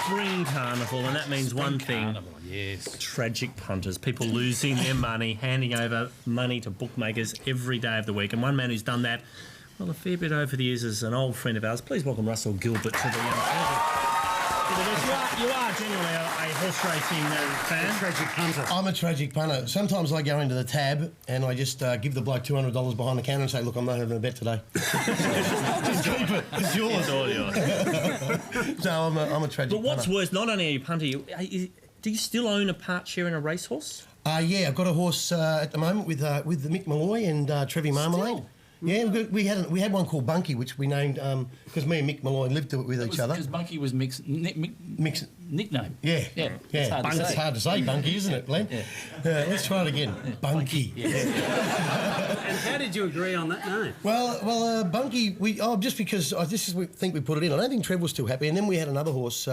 Spring Carnival, and that means one thing. Yes. Tragic punters, people losing their money, handing over money to bookmakers every day of the week. And one man who's done that, well, a fair bit over the years is an old friend of ours. Please welcome Russell Gilbert to the You are generally a horse racing fan. A tragic punter. I'm a tragic punter. Sometimes I go into the tab and I just give the bloke $200 behind the counter and say, look, I'm not having a bet today. Just keep it. It's yours. It's all yours. No, I'm a tragic But what's punter. worse, not only are you a punter, do you still own a part share in a racehorse? Yeah, I've got a horse at the moment with Mick Malloy and Trevi Marmalade. Yeah, we had one called Bunky, which we named because me and Mick Malloy lived with each other. Because Bunky was Mick's nickname. Yeah. It's Hard to say, Bunky, isn't it, Glenn? Yeah. Let's try it again. Bunky. And how did you agree on that name? Well, Bunky, just because we think we put it in. I don't think Trev was too happy. And then we had another horse.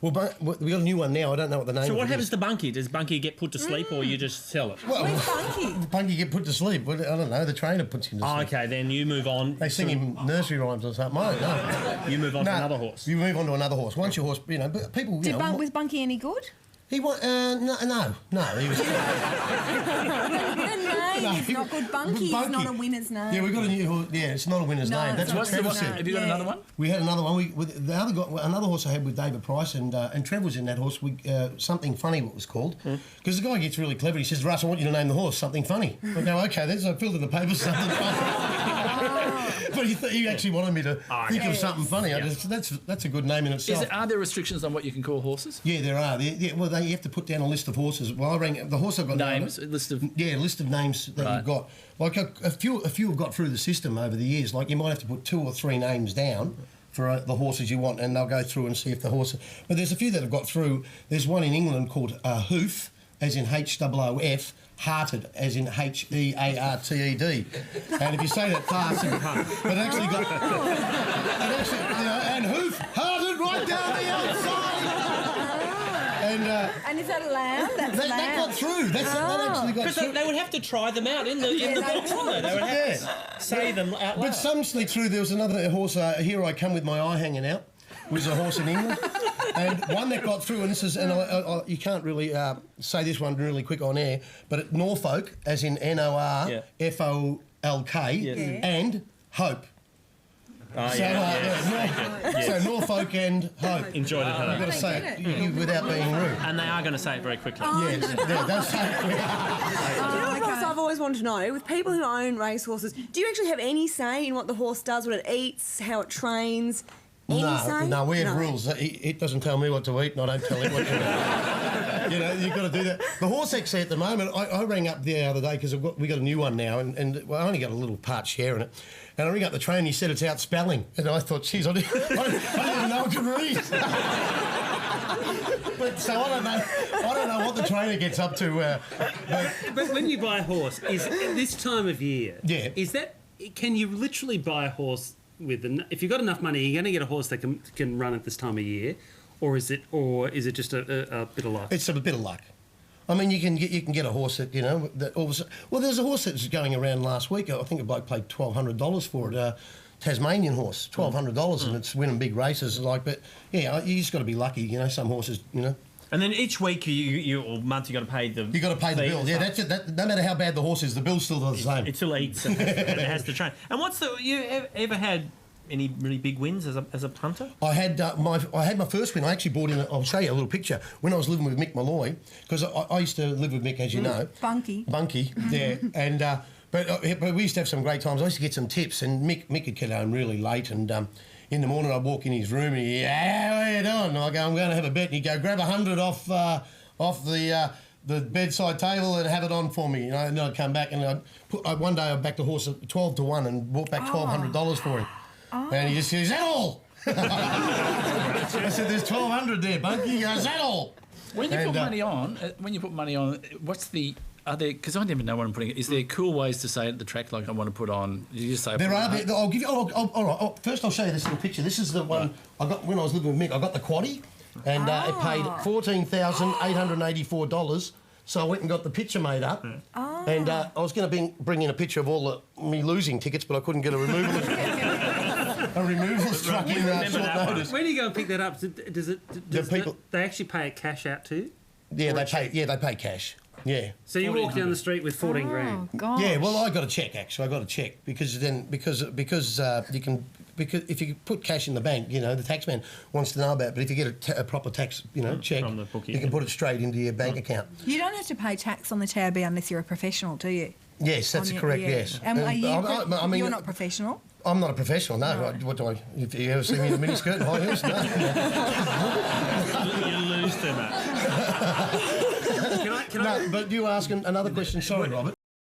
We got a new one now. I don't know what the name. So of what it happens is. to Bunky? Does Bunky get put to sleep, or you just sell it? Well, Where's Bunky? Bunky get put to sleep. Well, I don't know. The trainer puts him to sleep. Okay, then you move on. They sing him nursery rhymes or something. I don't know. You move on to another horse. You move on to another horse. Once your horse, but people, Was Bunky any good? He was no. He was. The name is not good. Bunky is not a winner's name. Yeah, we got a new horse. Yeah, it's not a winner's name. That's what Trevor said. Have you got another one? We had another one. Another horse I had with David Price, and Trev was in that horse. Something Funny, what it was called. Because the guy gets really clever. He says, "Russ, I want you to name the horse Something Funny." I go, "Okay." Then so I filled in the paper Something Funny. But he actually wanted me to think of something funny. Yeah. That's a good name in itself. Are there restrictions on what you can call horses? Yeah, there are. You have to put down a list of horses. Well, I rang the horse I've got Names, now, a list of... Yeah, a list of names that you've got. Like a few have got through the system over the years. Like you might have to put 2 or 3 names down for the horses you want, and they'll go through and see if the horse... But there's a few that have got through. There's one in England called Hoof, as in Hoof, Hearted, as in Hearted. And if you say that fast, but actually got... and Hoof, Hearted right down the outside! And is that a lamb? That got through. That actually got through. Because they would have to try them out in the box, wouldn't they? They would have to say them out loud. But some sneak through. There was another horse, Here I Come With My Eye Hanging Out, which is a horse in England. And one that got through, and this is, and you can't really say this one really quick on air, but at Norfolk, as in Norfolk, and Hope. So Norfolk and Hope. Enjoyed it. You've got to say it without being rude. And they are going to say it very quickly. Yes, don't say it quickly. Do you know what else I've always wanted to know? With people who own racehorses, do you actually have any say in what the horse does, what it eats, how it trains? No, we have rules. It doesn't tell me what to eat, and I don't tell it what to eat. You've got to do that. The horse actually at the moment, I rang up the other day because we got a new one now, and I only got a little part share in it. And I rang up the trainer, and he said it's out spelling, and I thought, geez, I didn't even know I could read. But so I don't know what the trainer gets up to. But when you buy a horse, is this time of year? Yeah. Can you literally buy a horse if you've got enough money, you're going to get a horse that can run at this time of year, or is it just a bit of luck? It's a bit of luck. I mean, you can get a horse that there's a horse that was going around last week. I think a bloke paid $1,200 for it. Tasmanian horse, $1,200, and it's winning big races. But yeah, you just got to be lucky. Some horses, And then each week or month you got to pay the... You got to pay the bill. Yeah, that's it. No matter how bad the horse is, the bill still does the same. It still eats and it has to train. And you ever had any really big wins as a punter? I had my first win. I actually bought in. I'll show you a little picture when I was living with Mick Malloy, because I used to live with Mick, as you know. Bunky, yeah, and but we used to have some great times. I used to get some tips, and Mick would get home really late, and in the morning I'd walk in his room and he'd, how are you doing? And I go, I'm going to have a bet, and he'd go, grab 100 off the bedside table and have it on for me. And then I'd come back, and one day I backed a horse at 12-1 and bought back $1,200 for him. And he just says, is that all? I said, there's 1,200 there, Bunky. He goes, is that all? When you put money on, what's the... Because I never know what I'm putting. Is there cool ways to say at the track, like I want to put on? You just say there are. I'll give you. All right. First, I'll show you this little picture. This is the one I got when I was living with Mick. I got the quaddie, and it paid $14,884. So I went and got the picture made up, and I was going to bring in a picture of all me losing tickets, but I couldn't get a removal. a removals truck in remember short that one. notice. Where do you go and pick that up? Does people- they actually pay it cash out too? Yeah, Or they a pay. cheque? Yeah, they pay cash. Yeah. So you walk down the street with 14 Oh, grand. gosh. Yeah, well, I got a check actually. I got a check because you can if you put cash in the bank, you know, the taxman wants to know about it. But if you get a proper tax, check, From the bookie, you can yeah. put it straight into your bank account. You don't have to pay tax on the tab unless you're a professional, do you? Yes, that's On your- correct. yeah. Yes. And are you, I mean, you're not professional? I'm not a professional. No. What do I? If you ever see me in a miniskirt and high heels, no. You lose too much. Can I? No, but you asking another question? Sorry, Robert.